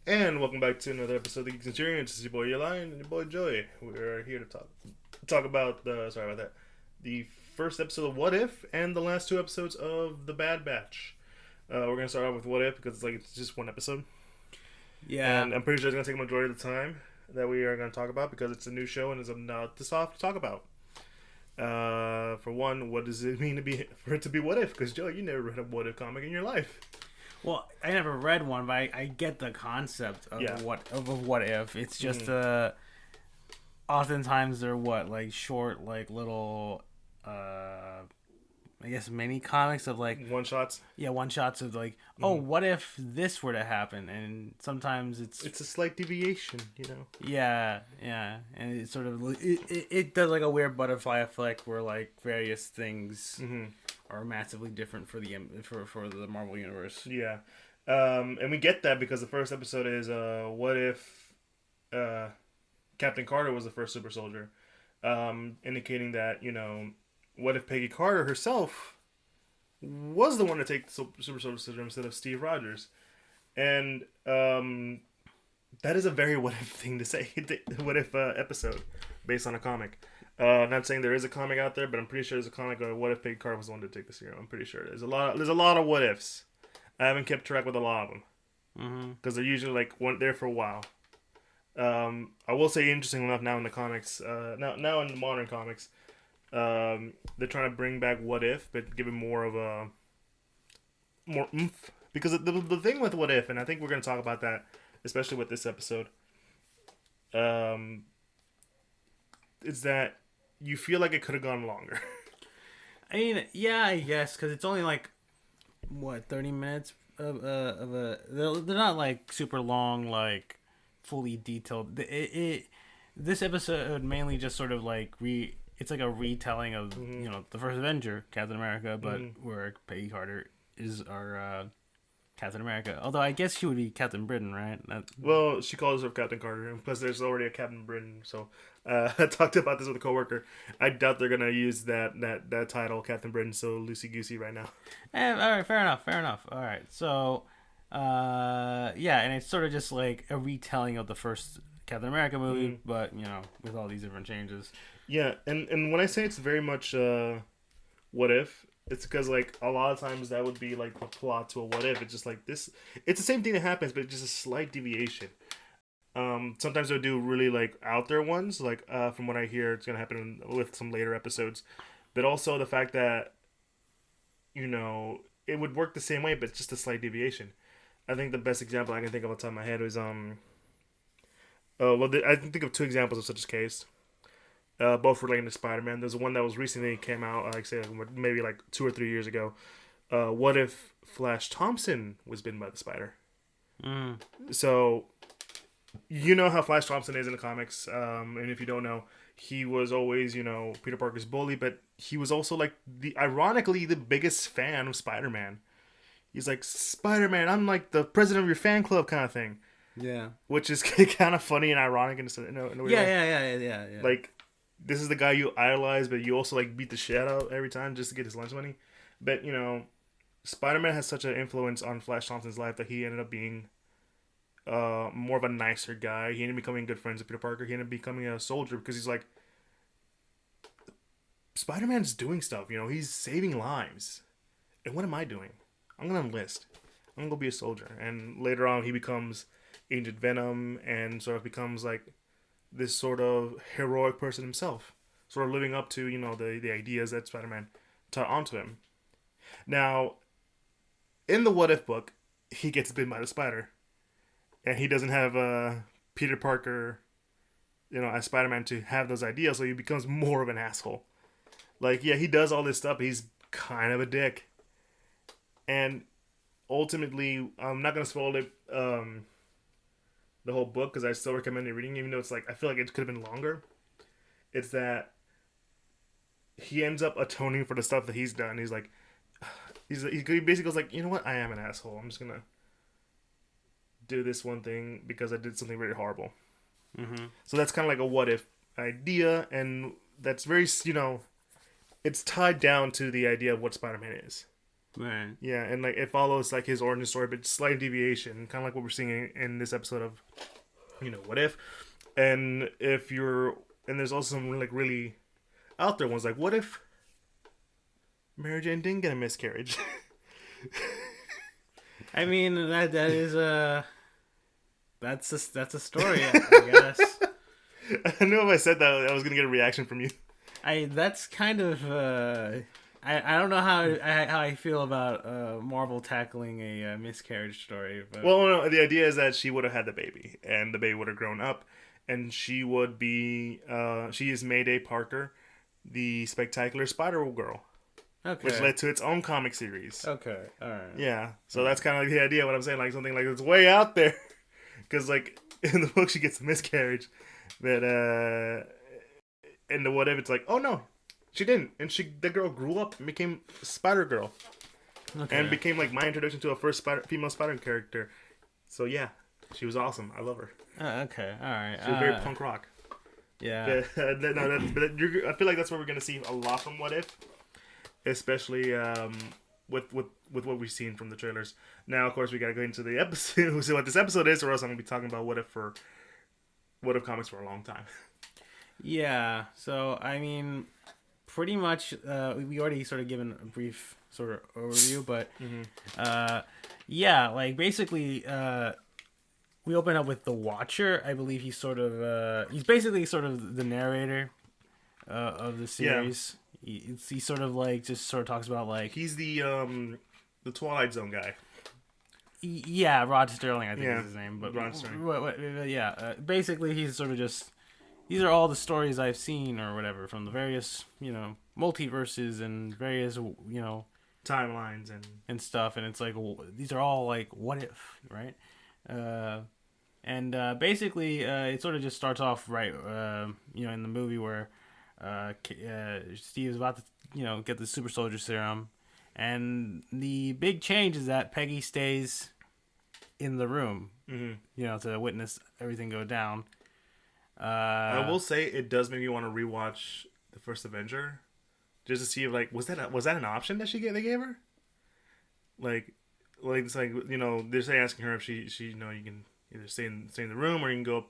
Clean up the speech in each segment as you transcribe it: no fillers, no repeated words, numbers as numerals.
And welcome back to another episode of the Geek Centurions. This is your boy Lion and your boy Joey. We're here to talk about the first episode of What If and the last two episodes of The Bad Batch. We're gonna start off with What If because it's just one episode, Yeah. and I'm pretty sure it's gonna take a majority of the time that we are gonna talk about because it's a new show and it's not this soft to talk about. For one, what does it mean for it to be What If? Because Joey, you never read a What If comic in your life. Well, I never read one, but I get the concept of Yeah. what if. It's just oftentimes they're like short like little I guess mini comics of like One shots. one shots of like oh what if this were to happen, and sometimes It's a slight deviation, you know. yeah, and it sort of it does like a weird butterfly effect where like various things are massively different for the Marvel universe. Yeah. And we get that because the first episode is what if Captain Carter was the first super soldier, indicating that what if Peggy Carter herself was the one to take the super soldier syndrome instead of Steve Rogers, and that is a very what if thing to say. What if episode based on a comic. Not saying there is a comic out there, but I'm pretty sure there's a comic of what if Peggy Carter was the one to take the serum. I'm pretty sure there's a lot of what ifs. I haven't kept track with a lot of them because they're usually like there for a while. I will say, interesting enough, now in the comics, now in the modern comics, they're trying to bring back what if, but give it more of a more oomph. Because the thing with what if, and I think we're going to talk about that, especially with this episode, is that you feel like it could have gone longer. I mean, yeah, I guess because it's only like what 30 minutes of a. They're not like super long, like fully detailed. This episode mainly just sort of like It's like a retelling of the first Avenger, Captain America, but where Peggy Carter is our Captain America. Although I guess she would be Captain Britain, right? Well, she calls herself Captain Carter, and plus there's already a Captain Britain. So I talked about this with a coworker. I doubt they're gonna use that title, Captain Britain, so loosey goosey right now. All right, fair enough. All right, so yeah, and it's sort of just like a retelling of the first Captain America movie, but with all these different changes. Yeah, and when I say it's very much what if, it's because like a lot of times that would be like the plot to a what if. It's just like this. It's the same thing that happens, but just a slight deviation. Sometimes they'll do really like out there ones, like from what I hear, it's gonna happen with some later episodes. But also the fact that it would work the same way, but it's just a slight deviation. I think the best example I can think of off the top of my head was I can think of two examples of such a case. Both relating to Spider-Man. There's one that was recently came out, like say maybe like 2 or 3 years ago. What if Flash Thompson was bitten by the spider? So you know how Flash Thompson is in the comics, and if you don't know, he was always Peter Parker's bully, but he was also like ironically the biggest fan of Spider-Man. He's like, Spider-Man, I'm like the president of your fan club kind of thing. Yeah, which is kind of funny and ironic in a way. Yeah. Like, this is the guy you idolize, but you also like beat the shit out every time just to get his lunch money. But Spider-Man has such an influence on Flash Thompson's life that he ended up being more of a nicer guy. He ended up becoming good friends with Peter Parker. He ended up becoming a soldier because he's like, Spider-Man's doing stuff. He's saving lives. And what am I doing? I'm gonna enlist. I'm gonna go be a soldier. And later on, he becomes Agent Venom and sort of becomes like this sort of heroic person himself, sort of living up to the ideas that Spider-Man taught onto him. Now, in the What If book, he gets bitten by the spider, and he doesn't have Peter Parker, as Spider-Man to have those ideas, so he becomes more of an asshole. Like, yeah, he does all this stuff, but he's kind of a dick, and ultimately, I'm not gonna spoil it. The whole book because I still recommend it reading, even though it's like I feel like it could have been longer. It's that he ends up atoning for the stuff that he's done. He's like, he basically goes like, you know what? I am an asshole. I'm just gonna do this one thing because I did something really horrible. So that's kind of like a what if idea, and that's very it's tied down to the idea of what Spider-Man is. Right. Yeah, and like it follows like his origin story, but slight deviation, kind of like what we're seeing in this episode of, What If, and there's also some like really out there ones like what if Mary Jane didn't get a miscarriage. I mean that is that's a story, I guess. I knew if I said that I was gonna get a reaction from you. That's kind of I don't know how I feel about Marvel tackling a miscarriage story, but Well, no, the idea is that she would have had the baby, and the baby would have grown up, and she would be she is Mayday Parker, the Spectacular Spider-Girl, okay, which led to its own comic series. okay, all right, Yeah, so that's kind of like the idea. What I'm saying, like something like it's way out there, because like in the book she gets a miscarriage, that in the What If it's like, oh no, she didn't, and the girl grew up and became Spider Girl, okay. and became like my introduction to a first female Spider character. So yeah, she was awesome. I love her. Okay, all right. She was very punk rock. Yeah. I feel like that's what we're gonna see a lot from What If, especially with what we've seen from the trailers. Now, of course, we gotta go into the episode. See what this episode is, or else I'm gonna be talking about What If comics for a long time. Yeah. So I mean, pretty much, we already sort of given a brief sort of overview, but yeah, like basically, we open up with the Watcher. I believe he's basically sort of the narrator of the series. Yeah. He sort of like just sort of talks about like he's the Twilight Zone guy. Yeah, Rod Sterling, I think is his name. But Rod Sterling. Yeah, basically he's sort of just, these are all the stories I've seen or whatever from the various multiverses and various timelines and stuff, and it's like these are all like what if, right? And basically it sort of just starts off right in the movie where Steve is about to get the super soldier serum, and the big change is that Peggy stays in the room to witness everything go down. I will say it does make me want to rewatch the first Avenger, just to see if like was that an option that they gave her, like it's like they're asking her if she you can either stay in the room or you can go up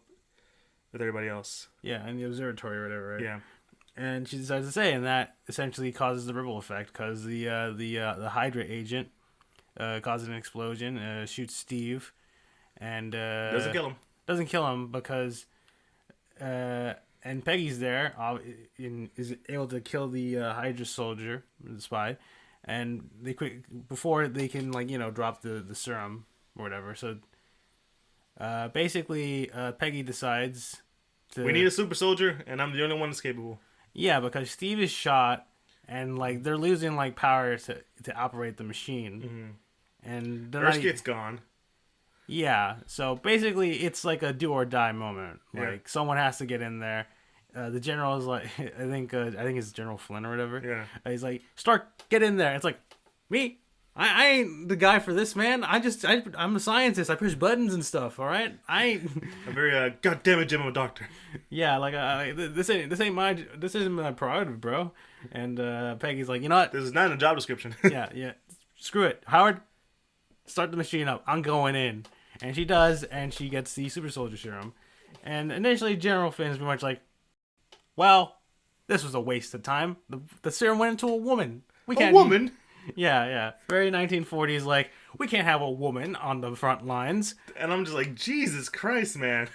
with everybody else. Yeah, in the observatory or whatever, right? Yeah. And she decides to say, and that essentially causes the ripple effect because the Hydra agent causes an explosion, shoots Steve, and doesn't kill him because and Peggy's there, is able to kill the Hydra soldier, the spy, and before they can drop the serum or whatever. So basically, Peggy decides we need a super soldier, and I'm the only one that's capable. Yeah, because Steve is shot, and they're losing power to operate the machine, and Ersket's gone. Yeah, so basically it's like a do or die moment. Like someone has to get in there. The general is like, I think it's General Flynn or whatever. Yeah, he's like, Stark, get in there. It's like, me? I ain't the guy for this, man. I'm a scientist. I push buttons and stuff. All right, I'm very goddamn it, Jim. I'm a doctor. Yeah, this isn't my prerogative, bro. And Peggy's like, you know what? This is not in a job description. yeah. Screw it, Howard. Start the machine up. I'm going in, and she does, and she gets the super soldier serum. And initially, General Finn's pretty much like, well, this was a waste of time. The serum went into a woman. A woman. Yeah. Very 1940s, like, we can't have a woman on the front lines. And I'm just like, Jesus Christ, man.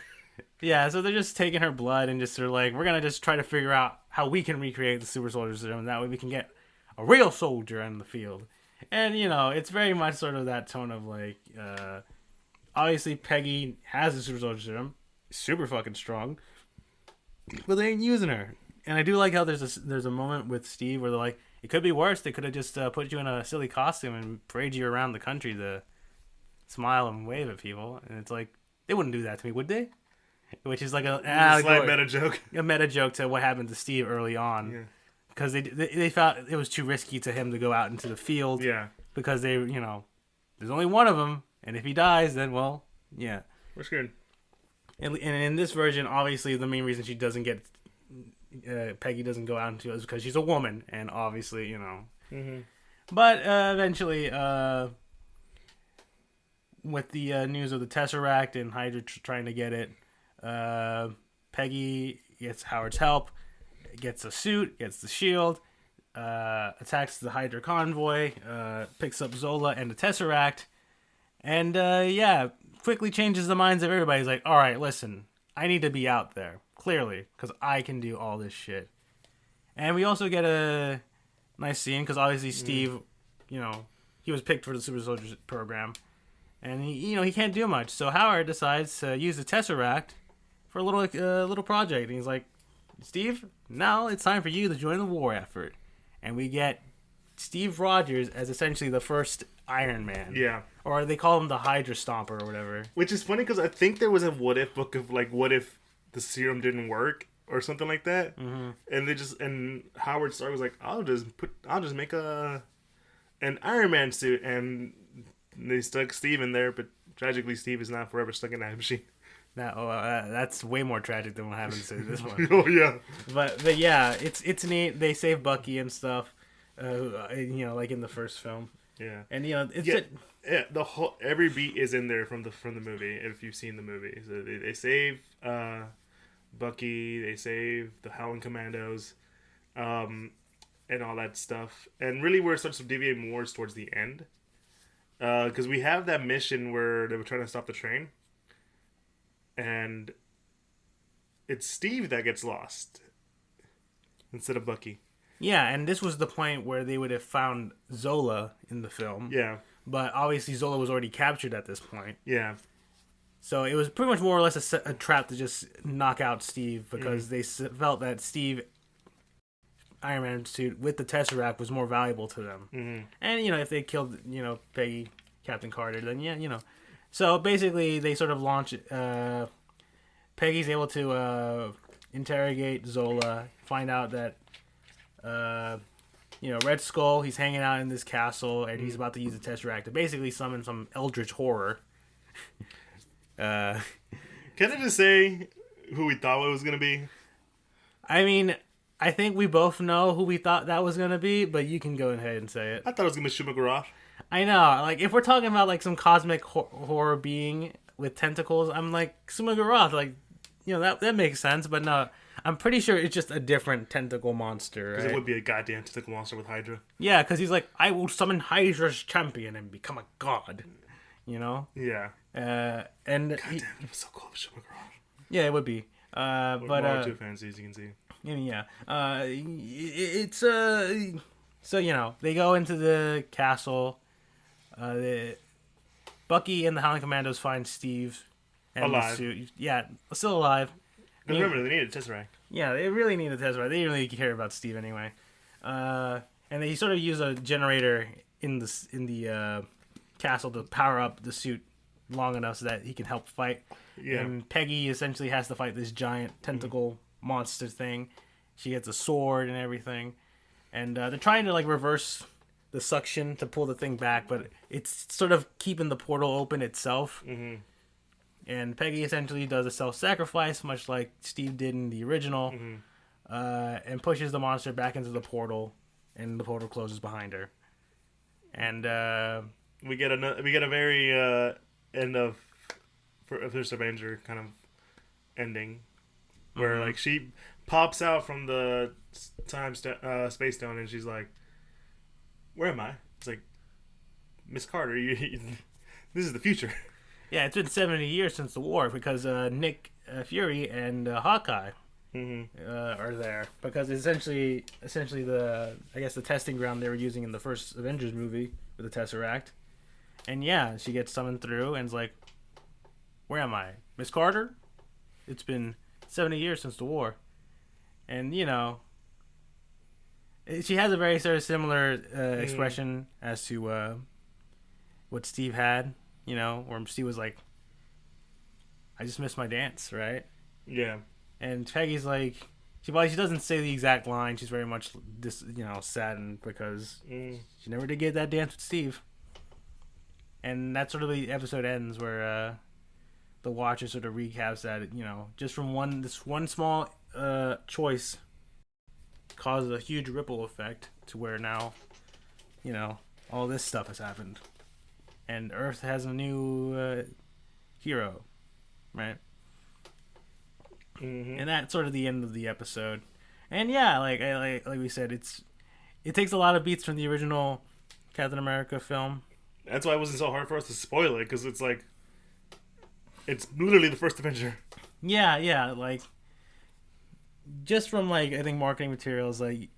Yeah, so they're just taking her blood and just sort of like, we're going to just try to figure out how we can recreate the super soldier serum, and that way we can get a real soldier in the field. And, it's very much sort of that tone of like, obviously Peggy has the super soldier serum, super fucking strong, but they ain't using her. And I do like how there's a moment with Steve where they're like, it could be worse. They could have just put you in a silly costume and parade you around the country to smile and wave at people. And it's like, they wouldn't do that to me, would they? Which is like a slight meta joke. A meta joke to what happened to Steve early on. Yeah. Because they felt it was too risky to him to go out into the field. Yeah. Because there's only one of them. And if he dies, then, well, yeah. We're scared. And in this version, obviously, the main reason she doesn't get... Peggy doesn't go out into it is because she's a woman. And obviously, But eventually, with the news of the Tesseract and Hydra trying to get it, Peggy gets Howard's help, gets a suit, gets the shield, attacks the Hydra convoy, picks up Zola and the Tesseract, and quickly changes the minds of everybody. He's like, all right, listen, I need to be out there, clearly, because I can do all this shit. And we also get a nice scene, because obviously Steve, he was picked for the Super Soldiers program, and he can't do much. So Howard decides to use the Tesseract for a little project. And he's like, Steve, now it's time for you to join the war effort. And we get Steve Rogers as essentially the first Iron Man. Yeah. Or they call him the Hydra Stomper or whatever. Which is funny because I think there was a what if book of like what if the serum didn't work or something like that. Mm-hmm. And Howard Stark was like, I'll just make an Iron Man suit, and they stuck Steve in there, but tragically Steve is not forever stuck in that machine. That's way more tragic than what happens in this one. Oh yeah, but yeah, it's neat. They save Bucky and stuff, like in the first film. Yeah, and the whole every beat is in there from the movie. If you've seen the movie, so they save Bucky, they save the Howling Commandos, and all that stuff. And really, where it starts to deviate more is towards the end, because we have that mission where they were trying to stop the train. And it's Steve that gets lost instead of Bucky. Yeah, and this was the point where they would have found Zola in the film. Yeah. But obviously Zola was already captured at this point. Yeah. So it was pretty much more or less a trap to just knock out Steve, because they felt that Steve Iron Man suit with the Tesseract was more valuable to them. Mm-hmm. And, if they killed, Peggy, Captain Carter, then, So basically, they sort of launch. Peggy's able to interrogate Zola, find out that Red Skull, he's hanging out in this castle, and he's about to use the Tesseract to basically summon some eldritch horror. Can I just say who we thought it was gonna be? I mean, I think we both know who we thought that was gonna be, but you can go ahead and say it. I thought it was gonna be Shuma Gorath. I know, like, if we're talking about, like, some cosmic horror being with tentacles, I'm like, Sumagaroth, like, that makes sense, but no, I'm pretty sure it's just a different tentacle monster, right? Because it would be a goddamn tentacle monster with Hydra. Yeah, because he's like, I will summon Hydra's champion and become a god, Yeah. And goddamn, it was so cool with Sumagaroth. Yeah, it would be. But more too fancy, as you can see. Yeah. It's, so, they go into the castle. Bucky and the Howling Commandos find Steve and alive. The suit. Yeah, still alive. Remember, they needed a Tesseract. Yeah, they really need a Tesseract. They didn't really care about Steve anyway. And they sort of use a generator in the castle to power up the suit long enough so that he can help fight. Yeah. And Peggy essentially has to fight this giant tentacle monster thing. She gets a sword and everything. And they're trying to, like, reverse the suction to pull the thing back, but it's sort of keeping the portal open itself. Mm-hmm. And Peggy essentially does a self-sacrifice, much like Steve did in the original, and pushes the monster back into the portal, and the portal closes behind her. And we get a very end of First Avenger kind of ending, where like she pops out from the space stone, and she's like, "Where am I?" It's like, Miss Carter, this is the future. Yeah, it's been 70 years since the war, because Nick Fury and Hawkeye are there, because it's essentially the testing ground they were using in the first Avengers movie with the Tesseract. And yeah, she gets summoned through and is like, "Where am I, Miss Carter? It's been 70 years since the war." And she has a very sort of similar expression as to what Steve had, where Steve was like, "I just missed my dance," right? Yeah. And Peggy's like, she doesn't say the exact line. She's very much saddened because she never did get that dance with Steve. And that's sort of the episode ends, where the Watcher sort of recaps that, just from this one small choice causes a huge ripple effect to where now, all this stuff has happened, and Earth has a new hero, right? Mm-hmm. And that's sort of the end of the episode. And yeah, like we said, it takes a lot of beats from the original Captain America film. That's why it wasn't so hard for us to spoil it, because it's like, it's literally the first Avenger. Yeah, like just from like I think marketing materials, like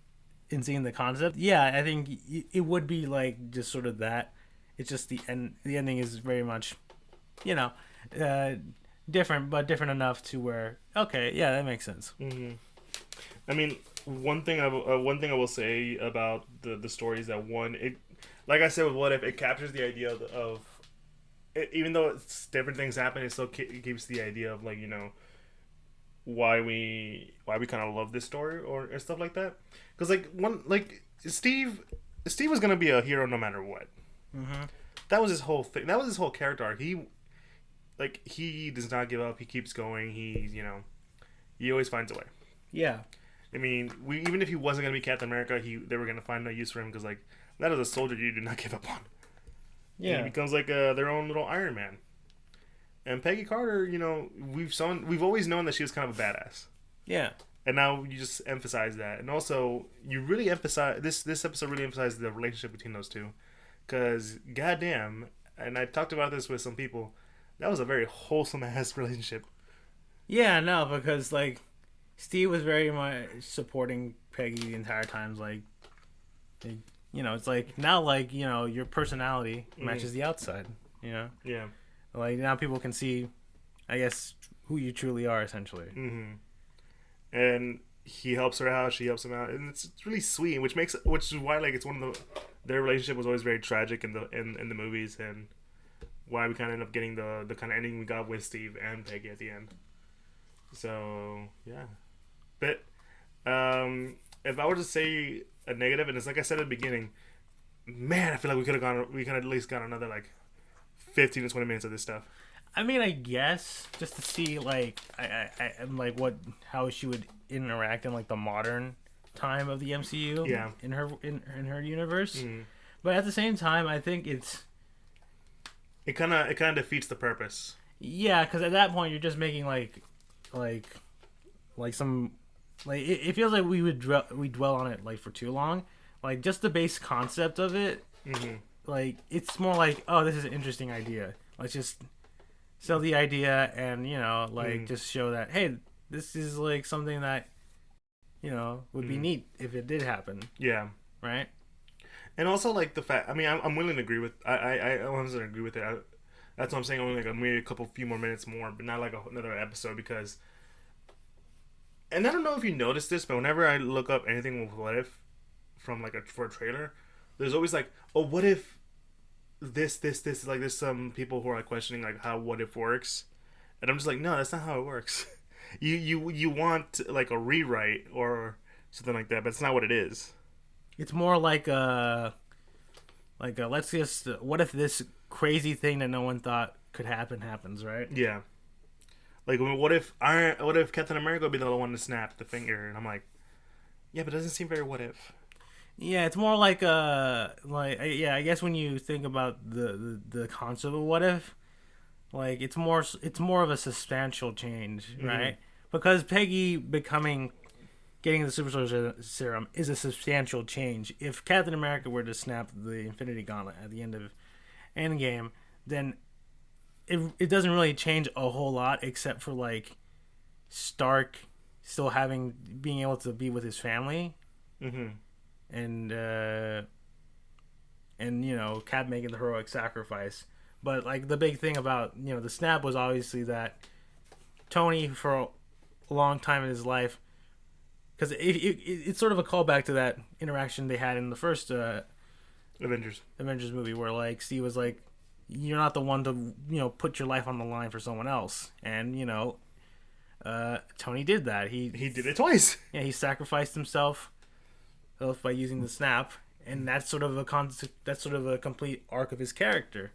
in seeing the concept, yeah, I think it would be like just sort of that. It's just the end. The ending is very much, different, but different enough to where okay, yeah, that makes sense. Mm-hmm. I mean, one thing I will say about the story is that like I said with What If, it captures the idea of it, even though it's different things happen, it still keeps the idea of like why we kind of love this story or stuff like that. Because Steve was gonna be a hero no matter what. Mm-hmm. That was his whole thing. That was his whole character arc. He does not give up. He keeps going. He always finds a way. Yeah. I mean, even if he wasn't gonna be Captain America, they were gonna find no use for him because like that is a soldier you do not give up on. Yeah. And he becomes like their own little Iron Man. And Peggy Carter, we've always known that she was kind of a badass. Yeah. And now you just emphasize that, and also you really emphasize this episode really emphasizes the relationship between those two, because goddamn, and I talked about this with some people, that was a very wholesome ass relationship. Yeah, no, because like Steve was very much supporting Peggy the entire time. It's like now, like your personality matches the outside. Yeah. Like now people can see, I guess, who you truly are essentially. Mm-hmm. And he helps her out, she helps him out, and it's really sweet. Which is why like it's one of their relationship was always very tragic in the movies, and why we kind of end up getting the kind of ending we got with Steve and Peggy at the end. So yeah, but if I were to say a negative, and it's like I said at the beginning, man, I feel like we could have at least got another like 15 to 20 minutes of this stuff. I mean, I guess just to see like I'm like how she would interact in like the modern time of the MCU. Yeah. In her universe. Mm. But But at the same time, I think it kind of defeats the purpose. Yeah, because at that point you're just making like some like it feels like we dwell on it like for too long. Like just the base concept of it. Mm-hmm. Like it's more like, oh, this is an interesting idea. Let's just sell the idea and just show that, hey, this is like something that would be neat if it did happen. Yeah. Right. And also like the fact, I mean, I'm willing to agree with. I wasn't agree with it. That's what I'm saying. Only like maybe a few more minutes more, but not like another episode because. And I don't know if you noticed this, but whenever I look up anything with What If, from for a trailer, there's always like, oh, what if this like there's some people who are like questioning like how What If works, and I'm just like, no, that's not how it works. you want like a rewrite or something like that, but it's not what it is. It's more like let's just what if this crazy thing that no one thought could happen happens, right? Yeah. Like what if Captain America would be the one to snap the finger, and I'm like, yeah, but it doesn't seem very What If. Yeah, it's more like I guess when you think about the concept of What If, like it's more of a substantial change, right? Because Peggy getting the super soldier serum is a substantial change. If Captain America were to snap the Infinity Gauntlet at the end of Endgame, then it doesn't really change a whole lot except for like Stark still being able to be with his family. Mm-hmm. And Cap making the heroic sacrifice. But like the big thing about the snap was obviously that Tony for a long time in his life, because it's sort of a callback to that interaction they had in the first Avengers movie, where like Steve was like, you're not the one to put your life on the line for someone else, and Tony did that. He did it twice. Yeah, he sacrificed himself by using the snap, and that's sort of a complete arc of his character.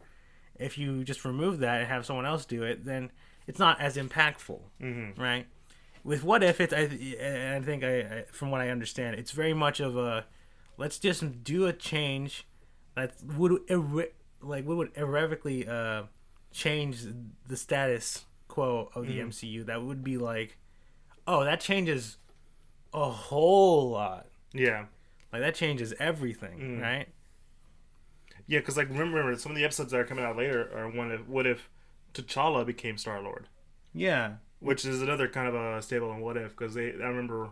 If you just remove that and have someone else do it, then it's not as impactful, right? With What If, I think from what I understand, it's very much of a let's just do a change that would would irrevocably change the status quo of the MCU. That would be like, oh, that changes a whole lot. Yeah. Like that changes everything, right? Yeah, because like remember some of the episodes that are coming out later are what if T'Challa became Star-Lord, Yeah. which is another kind of a staple in What If, because I remember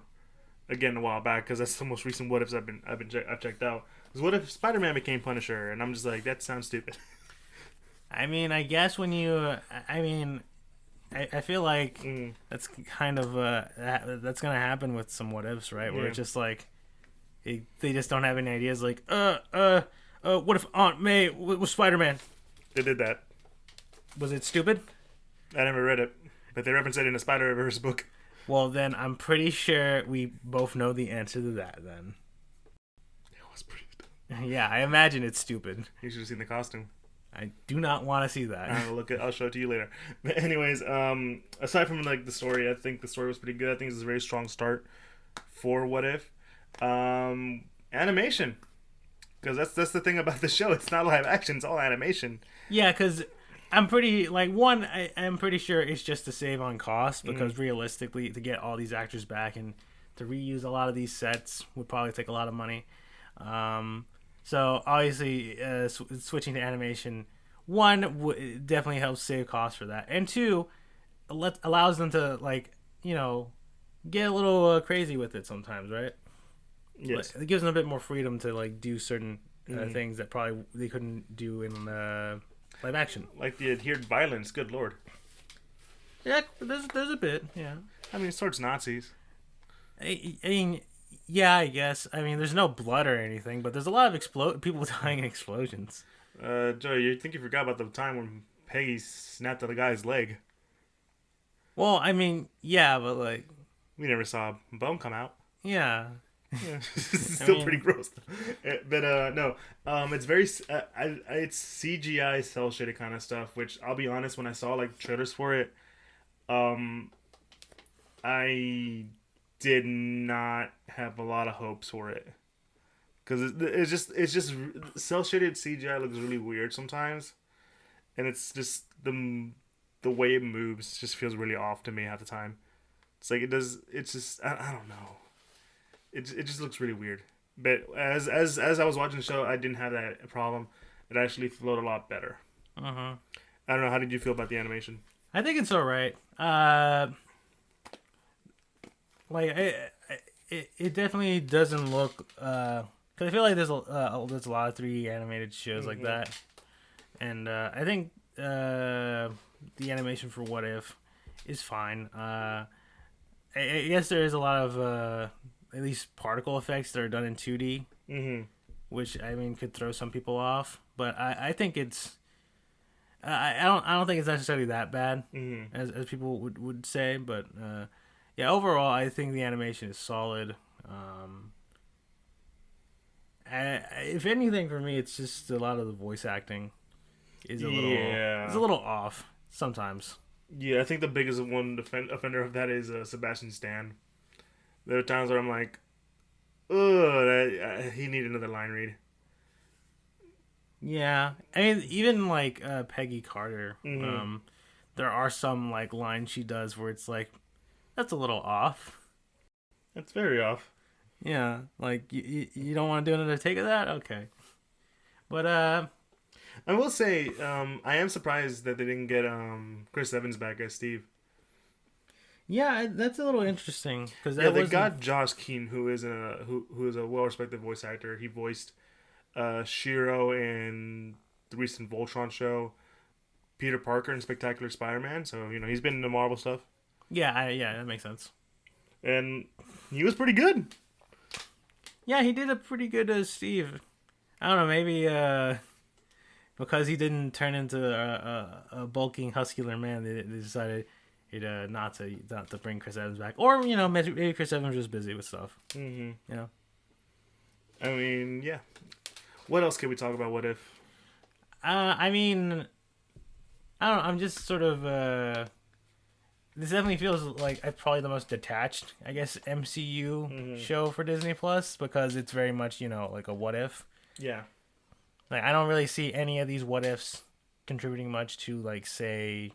again a while back, because that's the most recent What Ifs I've checked out. Because what if Spider-Man became Punisher, and I'm just like, that sounds stupid. I mean, I guess when you, I feel like that's kind of that's gonna happen with some What Ifs, right? Where it's just like they just don't have any ideas. Like, what if Aunt May was Spider-Man? They did that. Was it stupid? I never read it, but they reference it in a Spider-Verse book. Well, then I'm pretty sure we both know the answer to that. Then. It was pretty stupid. Yeah, I imagine it's stupid. You should have seen the costume. I do not want to see that. I'll show it to you later. But anyways, aside from like the story, I think the story was pretty good. I think it's a very strong start for What If. Animation, because that's the thing about the show. It's not live action; it's all animation. Yeah, because I'm pretty I'm pretty sure it's just to save on cost, because realistically, to get all these actors back and to reuse a lot of these sets would probably take a lot of money. So obviously, switching to animation, one definitely helps save costs for that, and two, allows them to get a little crazy with it sometimes, right? Yes, it gives them a bit more freedom to do certain things that probably they couldn't do in live action, like the adhered violence. Good lord. Yeah, there's a bit. Yeah, I mean, it's towards Nazis. I mean, yeah, I guess. I mean, there's no blood or anything, but there's a lot of people dying in explosions. Joey, you think you forgot about the time when Peggy snapped at the guy's leg? Well, I mean, yeah, but we never saw a bone come out. Yeah. Yeah. Still pretty gross, but no, it's very it's CGI cell shaded kind of stuff. Which I'll be honest, when I saw trailers for it, I did not have a lot of hopes for it, because it's just cell shaded CGI looks really weird sometimes, and it's just the way it moves just feels really off to me half the time. It's like it's just I don't know. It just looks really weird. But as I was watching the show, I didn't have that problem. It actually flowed a lot better. I don't know. How did you feel about the animation? I think it's all right. It definitely doesn't look. Because I feel like there's a lot of 3D animated shows like that, and I think the animation for What If is fine. I guess there is a lot of at least particle effects that are done in 2D, which I mean could throw some people off. But I think it's I don't think it's necessarily that bad as people would say. But yeah, overall I think the animation is solid. If anything, for me, it's just a lot of the voice acting is a little off sometimes. Yeah, I think the biggest offender of that is Sebastian Stan. There are times where I'm like, ugh, he needed another line read. Yeah, I mean, even Peggy Carter, there are some lines she does where it's like, that's a little off. That's very off. Yeah, you don't want to do another take of that? Okay. But I will say, I am surprised that they didn't get Chris Evans back as Steve. Yeah, that's a little interesting because they got Josh Keane, who is a well-respected voice actor. He voiced Shiro in the recent Voltron show, Peter Parker in Spectacular Spider-Man. So he's been in the Marvel stuff. Yeah, that makes sense. And he was pretty good. Yeah, he did a pretty good Steve. I don't know, maybe because he didn't turn into a bulking, muscular man, they decided not to bring Chris Evans back, or maybe Chris Evans was busy with stuff. I mean, yeah. What else can we talk about? What If? I mean, I don't know. I'm just sort of. This definitely feels like probably the most detached, I guess, MCU show for Disney Plus, because it's very much like a What If. Yeah. Like, I don't really see any of these what ifs contributing much to, like, say,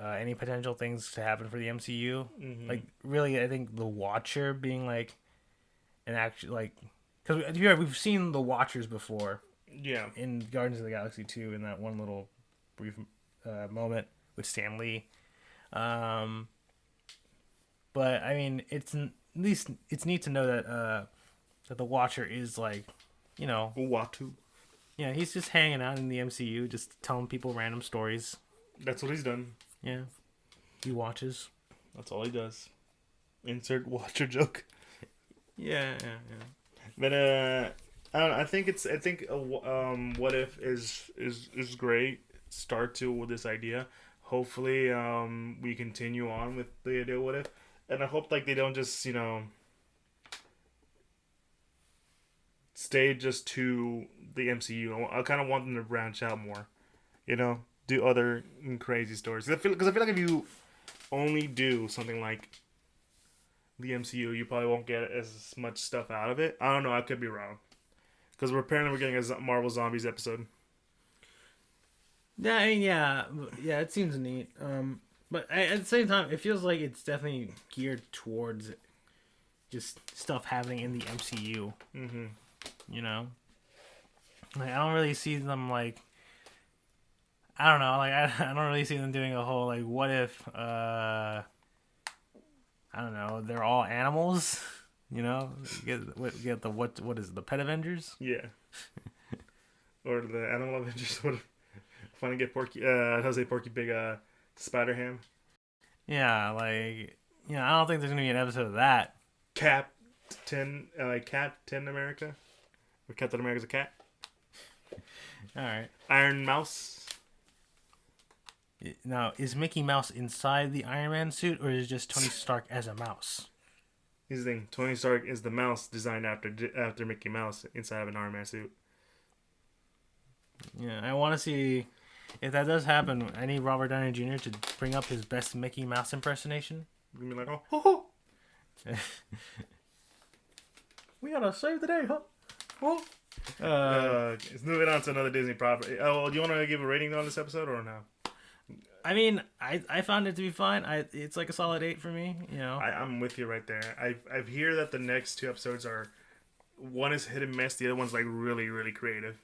any potential things to happen for the MCU. Mm-hmm. Like, really, I think the Watcher being like an actual, like, because we've seen the Watchers before. Yeah. In Guardians of the Galaxy 2, in that one little brief moment with Stan Lee. But I mean, it's at least it's neat to know that that the Watcher is like, you know, Uatu. yeah, he's just hanging out in the MCU, just telling people random stories. That's what he's done. Yeah, he watches. That's all he does. Insert Watcher joke. Yeah. But I don't know. I think what if is great start to with this idea. Hopefully, we continue on with the idea of what if, and I hope like they don't just stay just to the MCU. I kind of want them to branch out more, do other crazy stories. Because I feel like if you only do something like the MCU, you probably won't get as much stuff out of it. I don't know. I could be wrong. Because we're getting a Marvel Zombies episode. Yeah, I mean, yeah, it seems neat. But at the same time, it feels like it's definitely geared towards just stuff happening in the MCU. Mm-hmm. You know, like I don't really see them like. I don't know, like I don't really see them doing a whole like what if I don't know, they're all animals. You know, get the what is it, the Pet Avengers? Yeah. Or the Animal Avengers. What fun to get Porky Pig Spider Ham. Yeah, like I don't think there's gonna be an episode of that. Captain America. Or Captain America's a cat. All right. Iron Mouse. Now, is Mickey Mouse inside the Iron Man suit, or is it just Tony Stark as a mouse? Here's the thing: Tony Stark is the mouse designed after Mickey Mouse inside of an Iron Man suit. Yeah, I want to see if that does happen. I need Robert Downey Jr. to bring up his best Mickey Mouse impersonation. You're gonna be like, oh. We gotta save the day, huh? Oh. Let's move on to another Disney property. Oh, well, do you want to give a rating on this episode or no? I mean, I found it to be fine. It's like a solid 8 for me. You know, I'm with you right there. I hear that the next 2 episodes are, one is hit and miss, the other one's like really really creative.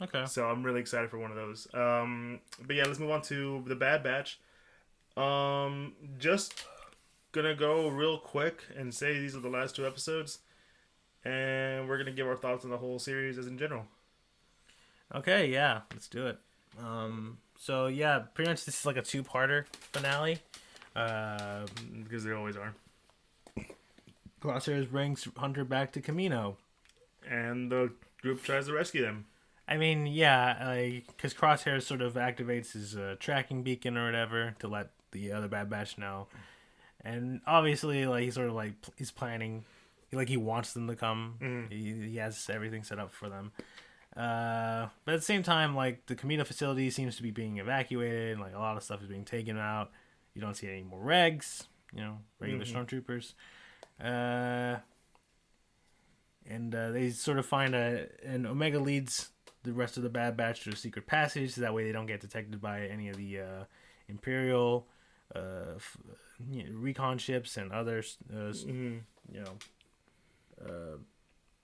Okay. So I'm really excited for one of those. But yeah, let's move on to the Bad Batch. Just gonna go real quick and say these are the last 2 episodes, and we're gonna give our thoughts on the whole series as in general. Okay, yeah, let's do it. So yeah, pretty much this is like a 2-parter finale. Because they always are. Crosshairs brings Hunter back to Camino, and the group tries to rescue them. I mean, yeah, because Crosshairs sort of activates his tracking beacon or whatever to let the other Bad Batch know, and obviously, like he's sort of like he's planning, like he wants them to come. Mm-hmm. He has everything set up for them. But at the same time, like the Camino facility seems to be being evacuated. Like a lot of stuff is being taken out. You don't see any more regs, regular stormtroopers. And they sort of find and Omega leads the rest of the Bad Batch to a secret passage, so that way they don't get detected by any of the Imperial recon ships and other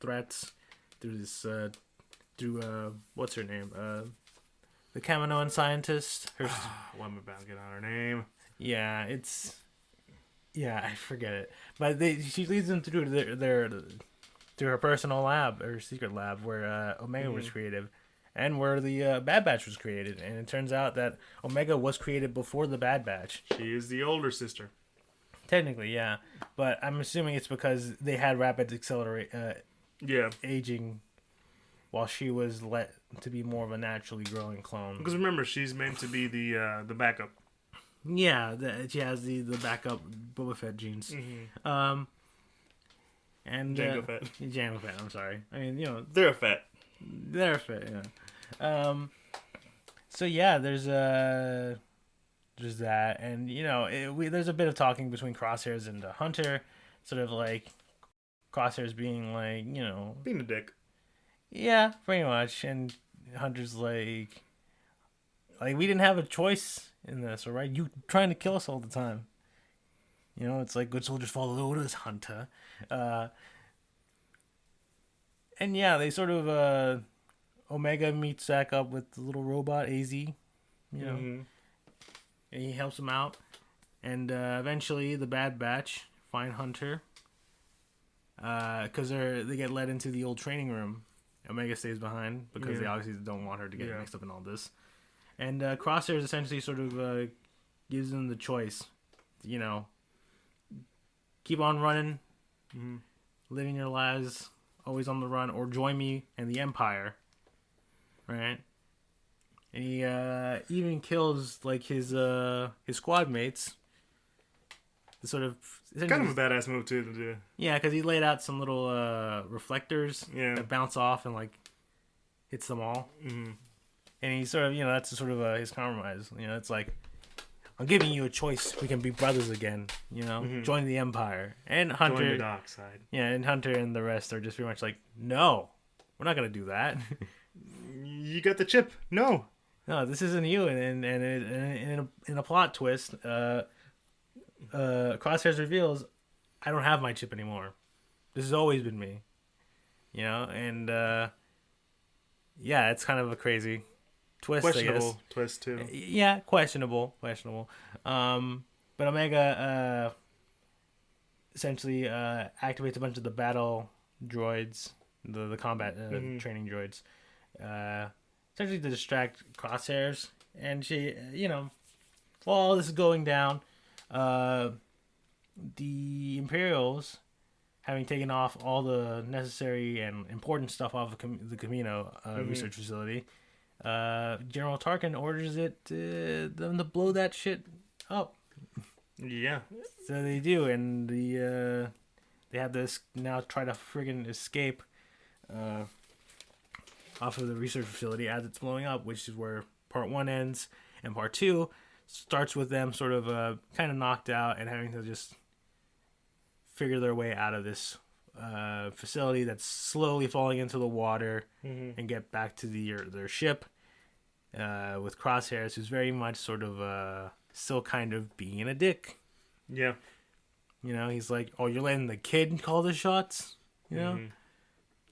threats through this. What's her name? The Kaminoan scientist. Why am I about to get on her name? Yeah, I forget it. But she leads them through through her personal lab, her secret lab, where Omega was created, and where the Bad Batch was created. And it turns out that Omega was created before the Bad Batch. She is the older sister. Technically, yeah, but I'm assuming it's because they had rapid aging, while she was let to be more of a naturally growing clone. Because remember, she's meant to be the backup. Yeah, she has the backup Boba Fett genes. Mm-hmm. And Jango Fett. Jango Fett. I'm sorry. I mean, they're a Fett. They're a Fett. Yeah. So yeah, there's that, and there's a bit of talking between Crosshairs and Hunter, sort of like Crosshairs being like, being a dick. Yeah, pretty much. And Hunter's like we didn't have a choice in this, all right? You trying to kill us all the time. You know, it's like good soldiers follow orders, Hunter. Uh, and yeah, they sort of Omega meets Zack up with the little robot AZ, you know, and he helps him out. And eventually, the Bad Batch find Hunter because they get led into the old training room. Omega stays behind because they obviously don't want her to get mixed up in all this. And Crosshairs essentially sort of gives them the choice, you know, keep on running, living your lives, always on the run, or join me and the Empire, right? And he even kills like his squad mates. The sort of kind of a badass move too to do. Yeah, because he laid out some little reflectors that bounce off and like hits them all. Mm-hmm. And he sort of, that's sort of his compromise. You know, it's like, I'm giving you a choice. We can be brothers again. You know, join the Empire. And Hunter, join the dark side. Yeah, and Hunter and the rest are just pretty much like, no, we're not gonna do that. You got the chip. No, this isn't you. And in a plot twist, Crosshairs reveals, I don't have my chip anymore. This has always been me. You know, and it's kind of a crazy twist, questionable twist too. Yeah, questionable. But Omega essentially activates a bunch of the battle droids, the combat training droids, essentially to distract Crosshairs. And she, while all this is going down, the Imperials, having taken off all the necessary and important stuff off of the Camino research facility, General Tarkin orders them to blow that shit up. Yeah. So they do, and they have this now try to friggin' escape off of the research facility as it's blowing up, which is where part 1 ends, and part 2 starts with them sort of kind of knocked out and having to just figure their way out of this facility that's slowly falling into the water and get back to their ship with Crosshairs, who's very much sort of still kind of being a dick. Yeah. He's like, oh, you're letting the kid call the shots?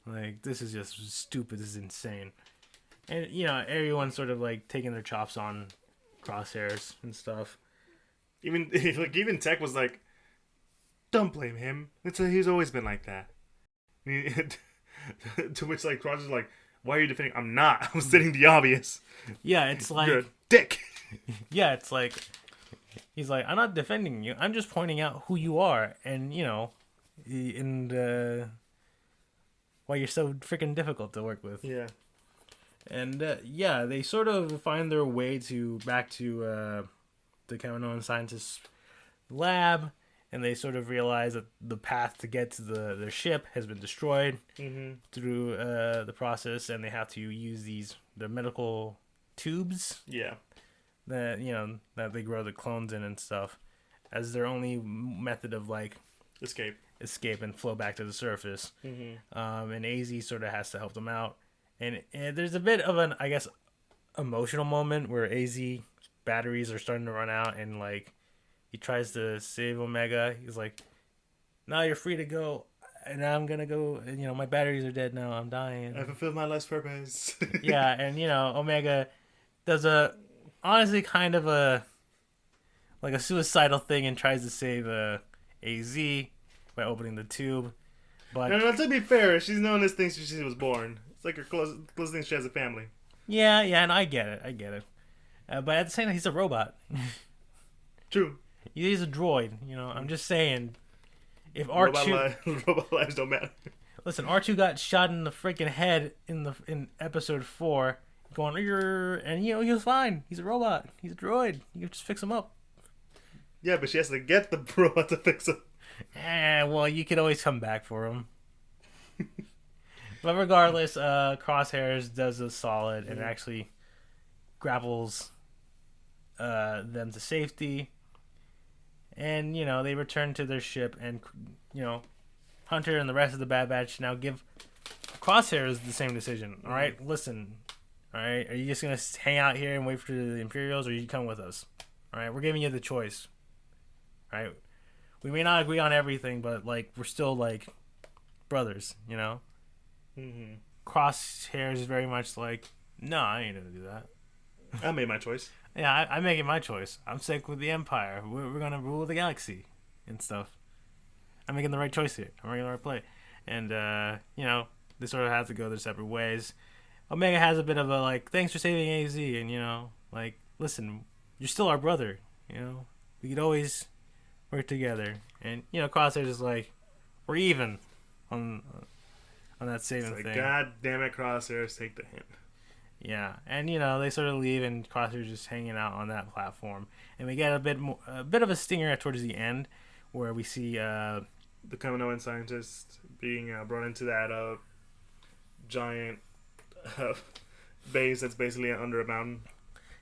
Like, this is just stupid. This is insane. And, everyone's sort of like taking their chops on Crosshairs and stuff. Even Tech was like, don't blame him. He's always been like that. To which like Crosshairs is like, why are you defending? I'm not. I'm stating the obvious. Yeah, it's like, you're a dick. Yeah, it's like, he's like, I'm not defending you. I'm just pointing out who you are, and why you're so freaking difficult to work with. Yeah. And they sort of find their way back to the Kaminoan scientists' lab, and they sort of realize that the path to get to their ship has been destroyed through the process, and they have to use the medical tubes. Yeah. That that they grow the clones in and stuff, as their only method of like escape and flow back to the surface. And AZ sort of has to help them out. And there's a bit of an, I guess, emotional moment where AZ batteries are starting to run out, and like he tries to save Omega. He's like, "No, you're free to go, and I'm gonna go. And, my batteries are dead now. I'm dying. I fulfilled my life's purpose." Yeah, and Omega does honestly kind of a suicidal thing and tries to save AZ by opening the tube. But no, to be fair, she's known this thing since she was born. It's like her close thing she has a family. Yeah, and I get it. But at the same time, he's a robot. True. He's a droid. I'm just saying, if R2 robot lives don't matter. Listen, R2 got shot in the freaking head in episode 4, going, and he was fine. He's a robot. He's a droid. You can just fix him up. Yeah, but she has to get the robot to fix him. Well, you could always come back for him. But regardless, Crosshairs does a solid and actually grapples them to safety. And, they return to their ship, and, Hunter and the rest of the Bad Batch now give Crosshair is the same decision. All right, listen. All right, are you just gonna hang out here and wait for the Imperials, or you come with us? All right, we're giving you the choice. All right, we may not agree on everything, but like we're still like brothers, you know. Mm-hmm. Crosshair is very much like, no, I ain't gonna do that. I made my choice. Yeah, I'm making my choice. I'm sick with the Empire. We're gonna rule the galaxy and stuff. I'm making the right choice here. I'm making the right play, and you know, they sort of have to go their separate ways. Omega has a bit of a like, thanks for saving AZ, and you know, like, listen, you're still our brother. You know, we could always work together. And you know, Crosshair's just like, we're even on that saving It's like, thing. God damn it, Crosshairs, take the hint. Yeah, and you know, they sort of leave, and Crosshair's just hanging out on that platform, and we get a bit of a stinger towards the end, where we see the Kaminoan scientist being brought into that giant base that's basically under a mountain.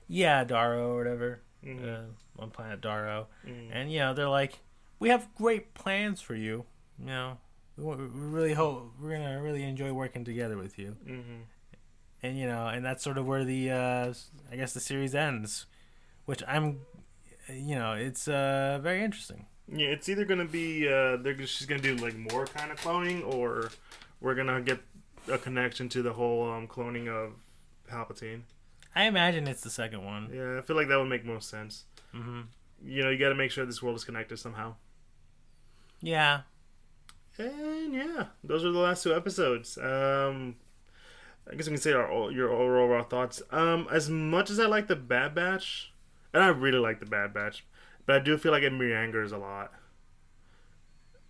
yeah, Darrow or whatever, Mm-hmm. on planet Darrow, Mm-hmm. and you know, they're like, we have great plans for you. You know, we really hope we're gonna really enjoy working together with you. Mm-hmm. And you know, and that's sort of where the I guess the series ends, which you know, it's very interesting. Yeah, it's either gonna be she's gonna do like more kind of cloning, or we're gonna get a connection to the whole cloning of Palpatine. I imagine it's the second one. Yeah, I feel like that would make most sense. Mm-hmm. You know, you got to make sure this world is connected somehow. Yeah. And yeah, those are the last two episodes. I guess we can say your overall thoughts. As much as I like the Bad Batch, and I really like the Bad Batch, but I do feel like it meanders a lot.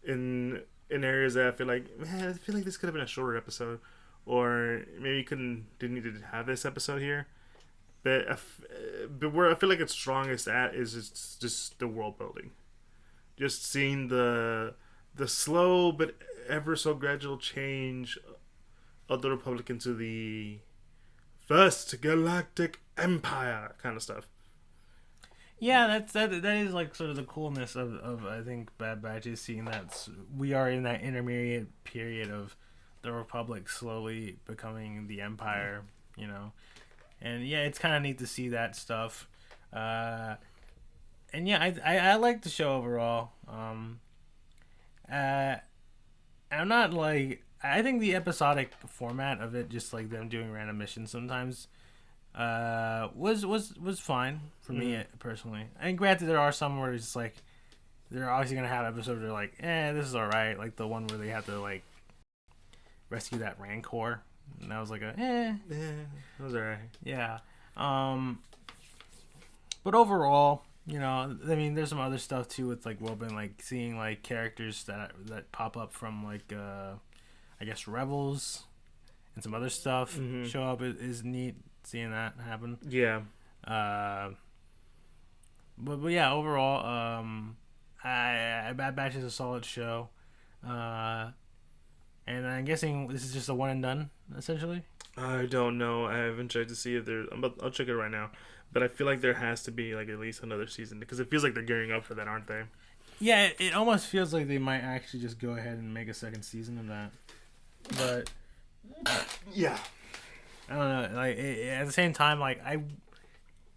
In areas that I feel like, man, I feel like this could have been a shorter episode, or maybe you didn't need to have this episode here. But where I feel like it's strongest at is just the world building, just seeing the slow but ever so gradual change of the Republic into the First Galactic Empire kind of stuff. Yeah, that is like sort of the coolness of I think Bad Batch is seeing that we are in that intermediate period of the Republic slowly becoming the Empire, you know. And yeah, it's kind of neat to see that stuff. And yeah, I like the show overall. I'm not like, I think the episodic format of it, just like them doing random missions sometimes, was fine for me personally. And granted, there are some where it's like they're obviously gonna have episodes where they're like, this is alright. Like the one where they have to like rescue that Rancor. And I was like, Yeah, that was alright. yeah. But overall, you know, I mean, there's some other stuff too with like Robin, like seeing like characters that pop up from like I guess Rebels and some other stuff show up is neat. Seeing that happen. Yeah. But yeah, overall, Bad Batch is a solid show. And I'm guessing this is just a one and done, essentially. I don't know. I haven't checked to see if there. I'll check it right now. But I feel like there has to be like at least another season, because it feels like they're gearing up for that, aren't they? Yeah, it almost feels like they might actually just go ahead and make a second season of that. But yeah, I don't know. Like at the same time, like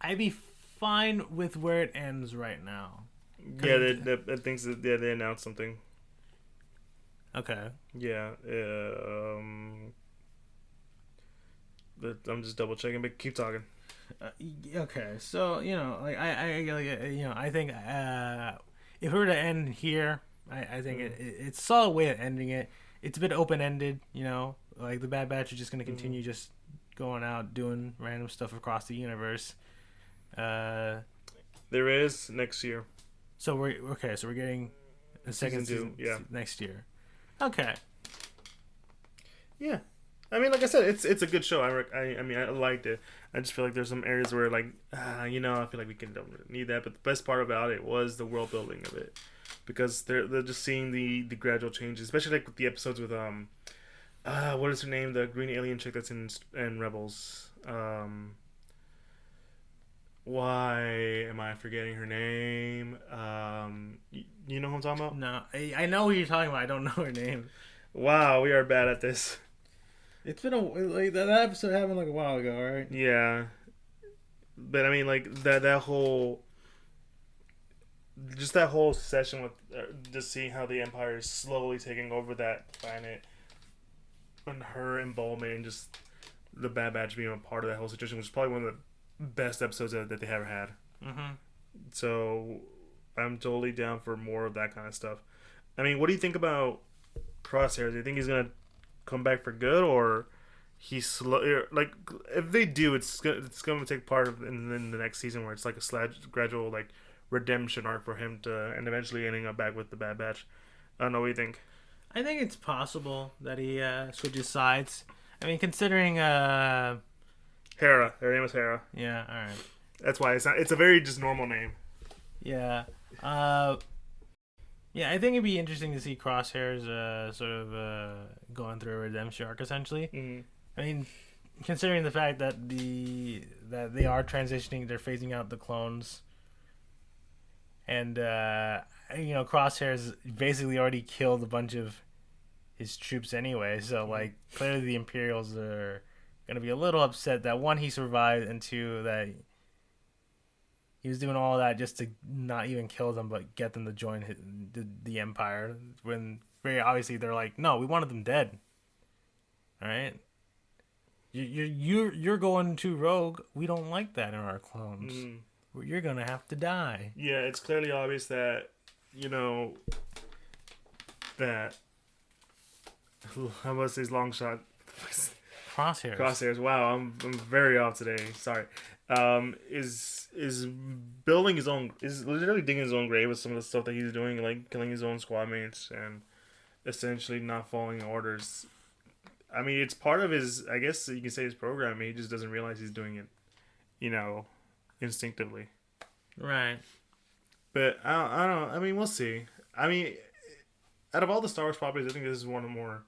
I'd be fine with where it ends right now. Yeah, I think they announced something. Okay. Yeah. But I'm just double checking, but keep talking. Okay, so you know, like I think if we were to end here, I think it's a solid way of ending it. It's a bit open ended, you know, like the Bad Batch is just gonna continue just going out doing random stuff across the universe. There is next year. So we're getting a second season next year. Okay. Yeah. I mean, like I said, it's a good show. I mean, I liked it. I just feel like there's some areas where, like, you know, I feel like we don't really need that. But the best part about it was the world building of it, because they're just seeing the gradual changes, especially like with the episodes with what is her name, the green alien chick that's in Rebels. Why am I forgetting her name? You know who I'm talking about? No, I know who you're talking about. I don't know her name. Wow, we are bad at this. It's been that episode happened like a while ago, right? Yeah, but I mean, like that whole just that whole session with just seeing how the Empire is slowly taking over that planet and her involvement and just the Bad Batch being a part of that whole situation, which is probably one of the best episodes that they ever had. Mm-hmm. So I'm totally down for more of that kind of stuff. I mean, what do you think about Crosshair? Do you think he's gonna come back for good, or he's slow? Like, if they do, it's gonna take part of in the next season where it's like a gradual like redemption arc for him to, and eventually ending up back with the Bad Batch. I don't know what you think. I think it's possible that he switches sides. I mean, considering Hera, her name is Hera. yeah, all right, That's why it's a very just normal name. yeah, yeah. I think it'd be interesting to see Crosshair's sort of going through a redemption arc, essentially. Mm-hmm. I mean, considering the fact that they are transitioning, they're phasing out the clones, and Crosshair's basically already killed a bunch of his troops anyway. So like, clearly the Imperials are gonna be a little upset that one, he survived, and two, that he was doing all that just to not even kill them, but get them to join the Empire. When very obviously they're like, no, we wanted them dead. All right. You're going to rogue. We don't like that in our clones. You're gonna have to die. Yeah, it's clearly obvious that that how about these long shot crosshairs. Wow, I'm very off today. Sorry. Is building his own, is literally digging his own grave with some of the stuff that he's doing, like killing his own squad mates and essentially not following orders. I mean, it's part of his, I guess you can say, his programming. He just doesn't realize he's doing it, instinctively. Right. But I don't know. I mean, we'll see. I mean, out of all the Star Wars properties, I think this is one of the more,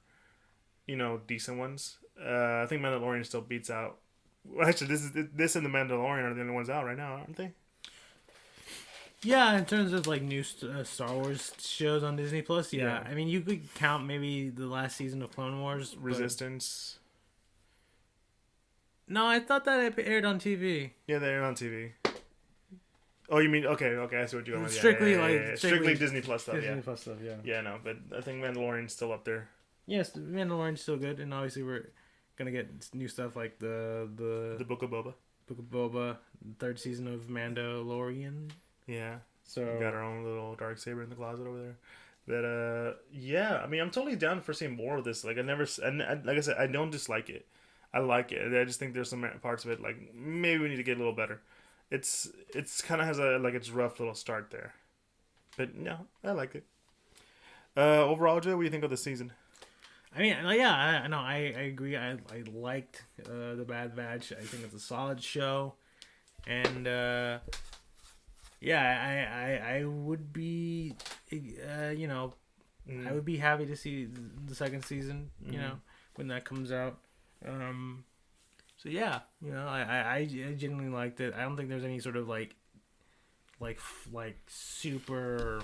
decent ones. I think Mandalorian still beats out. Well, actually, this and the Mandalorian are the only ones out right now, aren't they? Yeah, in terms of like new Star Wars shows on Disney Plus, yeah. Yeah. I mean, you could count maybe the last season of Clone Wars. Resistance. No, I thought that it aired on TV. Yeah, they're on TV. Oh, you mean okay? I see what you're going with. Strictly strictly Disney Plus stuff. Disney Plus stuff, yeah. Yeah, no, but I think Mandalorian's still up there. Yes, the Mandalorian's still good, and obviously we're gonna get new stuff like the Book of Boba. Book of Boba, the third season of Mandalorian. Yeah. So we got our own little dark saber in the closet over there. But yeah, I mean, I'm totally down for seeing more of this. Like like I said, I don't dislike it. I like it. I just think there's some parts of it like maybe we need to get a little better. It's kind of has its rough little start there, but no, I like it. Overall, Joe, what do you think of the season? I mean, yeah, I know, I agree. I liked the Bad Batch. I think it's a solid show, and yeah, I would be, I would be happy to see the second season. When that comes out. So yeah, I genuinely liked it. I don't think there's any sort of like super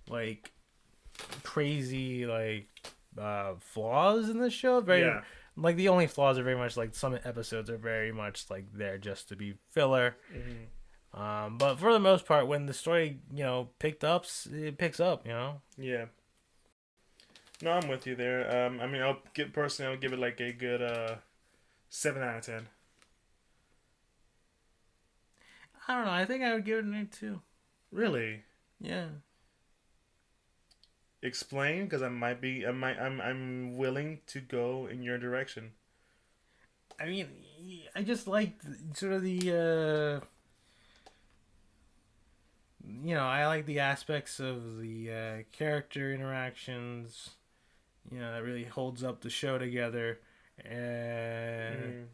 like crazy flaws in this show. Like the only flaws are very much like some episodes are very much like there just to be filler. But for the most part, when the story it picks up. Yeah. No, I'm with you there. I mean, I'll give it like a good 7 out of 10. I don't know. I think I would give it an 8 too. Really? Yeah. Explain, because I'm willing to go in your direction. I mean, I just like sort of the I like the aspects of the character interactions, that really holds up the show together, and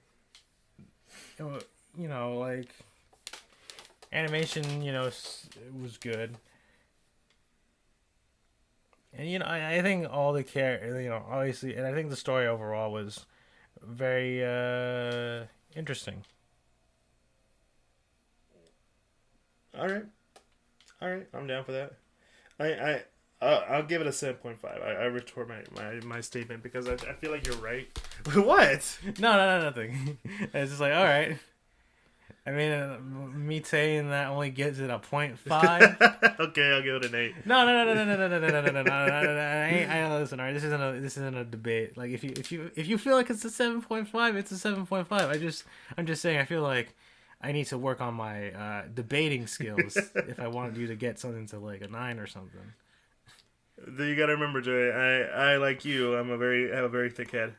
like animation, was good. And I think all the obviously, and I think the story overall was very interesting. All right, I'm down for that. I'll give it a 7.5. I retort my statement because I feel like you're right. What? No, nothing. It's just like, all right. I mean, me saying that only gives it a 0.5. Okay, I'll give it an 8. No. I listen. All right, this isn't a debate. Like, if you feel like it's a 7.5, it's a 7.5. I'm just saying. I feel like I need to work on my debating skills if I wanted you to get something to like a 9 or something. You gotta remember, Joey. I like you. I have a very thick head.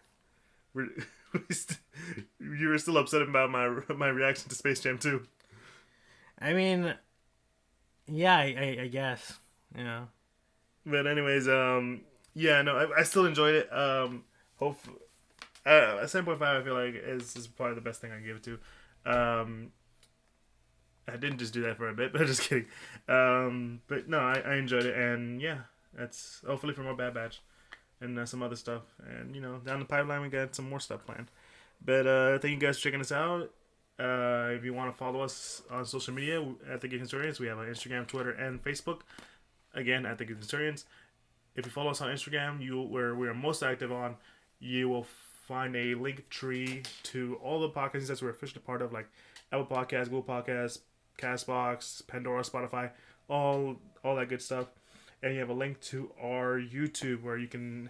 You were still upset about my reaction to Space Jam 2. I mean, yeah, I guess. Yeah. But anyways, yeah, no, I still enjoyed it. Hope a 7.5 I feel like is probably the best thing I give it to. I didn't just do that for a bit, but I'm just kidding. But no, I enjoyed it, and yeah, that's hopefully for more Bad Batch and some other stuff. And down the pipeline we got some more stuff planned. But thank you guys for checking us out. If you want to follow us on social media at the Geek Centurions, we have on Instagram, Twitter, and Facebook. Again, at the Geek Centurions. If you follow us on Instagram, where we are most active on, you will find a link tree to all the podcasts that we're officially part of, like Apple Podcasts, Google Podcasts, Castbox, Pandora, Spotify, all that good stuff. And you have a link to our YouTube where you can,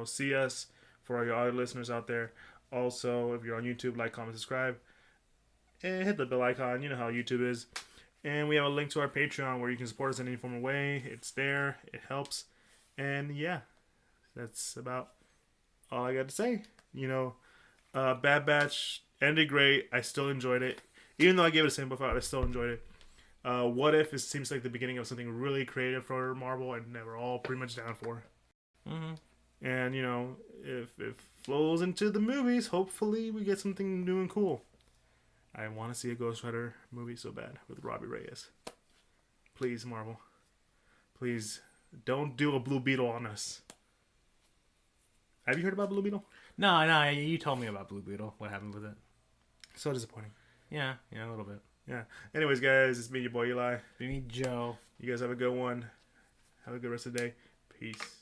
see us for all your other listeners out there. Also, if you're on YouTube, like, comment, subscribe, and hit the bell icon. You know how YouTube is. And we have a link to our Patreon where you can support us in any form of way. It's there. It helps. And yeah, that's about all I got to say. Bad Batch ended great. I still enjoyed it. Even though I gave it a sample file, I still enjoyed it. What If? It seems like the beginning of something really creative for Marvel and that we're all pretty much down for. Mm-hmm. And, if it flows into the movies, hopefully we get something new and cool. I want to see a Ghost Rider movie so bad with Robbie Reyes. Please, Marvel. Please, don't do a Blue Beetle on us. Have you heard about Blue Beetle? No, you told me about Blue Beetle. What happened with it? So disappointing. Yeah, a little bit. Yeah. Anyways, guys, it's me, your boy Eli. Me, Joe. You guys have a good one. Have a good rest of the day. Peace.